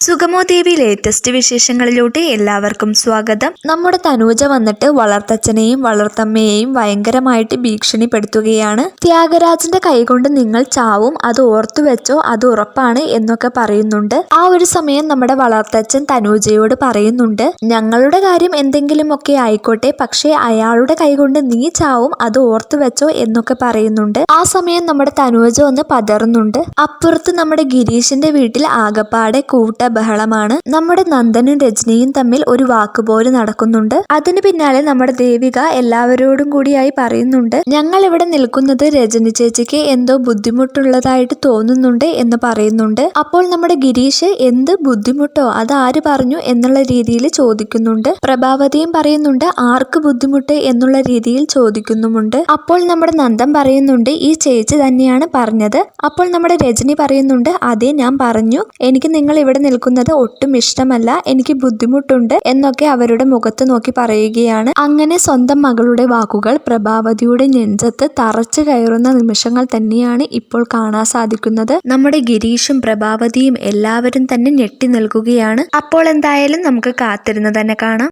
സുഗമോ ദേവി latest വിശേഷങ്ങളിലോട്ട് എല്ലാവർക്കും സ്വാഗതം. നമ്മുടെ തനൂജ വന്നിട്ട് വളർത്തച്ഛനെയും വളർത്തമ്മയെയും ഭയങ്കരമായിട്ട് ഭീഷണിപ്പെടുത്തുകയാണ്. ത്യാഗരാജന്റെ കൈകൊണ്ട് നിങ്ങൾ ചാവും, അത് ഓർത്തു വെച്ചോ, അത് ഉറപ്പാണ് എന്നൊക്കെ പറയുന്നുണ്ട്. ആ ഒരു സമയം നമ്മുടെ വളർത്തച്ഛൻ തനൂജയോട് പറയുന്നുണ്ട്, ഞങ്ങളുടെ കാര്യം എന്തെങ്കിലുമൊക്കെ ആയിക്കോട്ടെ, പക്ഷേ അയാളുടെ കൈകൊണ്ട് നീ ചാവും, അത് ഓർത്തു വെച്ചോ എന്നൊക്കെ പറയുന്നുണ്ട്. ആ സമയം നമ്മുടെ തനൂജ ഒന്ന് പതറുന്നുണ്ട്. അപ്പുറത്ത് നമ്മുടെ ഗിരീഷിന്റെ വീട്ടിൽ ആകപ്പാടെ കൂട്ട ബഹളമാണ്. നമ്മുടെ നന്ദനും രജനിയും തമ്മിൽ ഒരു വാക്കുപോലും നടക്കുന്നുണ്ട്. അതിന് പിന്നാലെ നമ്മുടെ ദേവിക എല്ലാവരോടും കൂടിയായി പറയുന്നുണ്ട്, ഞങ്ങൾ ഇവിടെ നിൽക്കുന്നത് രജനി ചേച്ചിക്ക് എന്തോ ബുദ്ധിമുട്ടുള്ളതായിട്ട് തോന്നുന്നുണ്ട് എന്ന് പറയുന്നുണ്ട്. അപ്പോൾ നമ്മുടെ ഗിരീഷ് എന്ത് ബുദ്ധിമുട്ടോ, അത് ആര് പറഞ്ഞു എന്നുള്ള രീതിയിൽ ചോദിക്കുന്നുണ്ട്. പ്രഭാവതിയും പറയുന്നുണ്ട് ആർക്ക് ബുദ്ധിമുട്ട് എന്നുള്ള രീതിയിൽ ചോദിക്കുന്നുമുണ്ട്. അപ്പോൾ നമ്മുടെ നന്ദൻ പറയുന്നുണ്ട് ഈ ചേച്ചി തന്നെയാണ് പറഞ്ഞത്. അപ്പോൾ നമ്മുടെ രജനി പറയുന്നുണ്ട് അതെ ഞാൻ പറഞ്ഞു, എനിക്ക് നിങ്ങൾ ഇവിടെ നിൽക്കുന്നത് ഒട്ടും ഇഷ്ടമല്ല, എനിക്ക് ബുദ്ധിമുട്ടുണ്ട് എന്നൊക്കെ അവരുടെ മുഖത്ത് നോക്കി പറയുകയാണ്. അങ്ങനെ സ്വന്തം മകളുടെ വാക്കുകൾ പ്രഭാവതിയുടെ നെഞ്ചത്ത് തറച്ചു കയറുന്ന നിമിഷങ്ങൾ തന്നെയാണ് ഇപ്പോൾ കാണാൻ സാധിക്കുന്നത്. നമ്മുടെ ഗിരീഷും പ്രഭാവതിയും എല്ലാവരും തന്നെ ഞെട്ടി നിൽക്കുകയാണ്. അപ്പോൾ എന്തായാലും നമുക്ക് കാത്തിരുന്ന് തന്നെ കാണാം.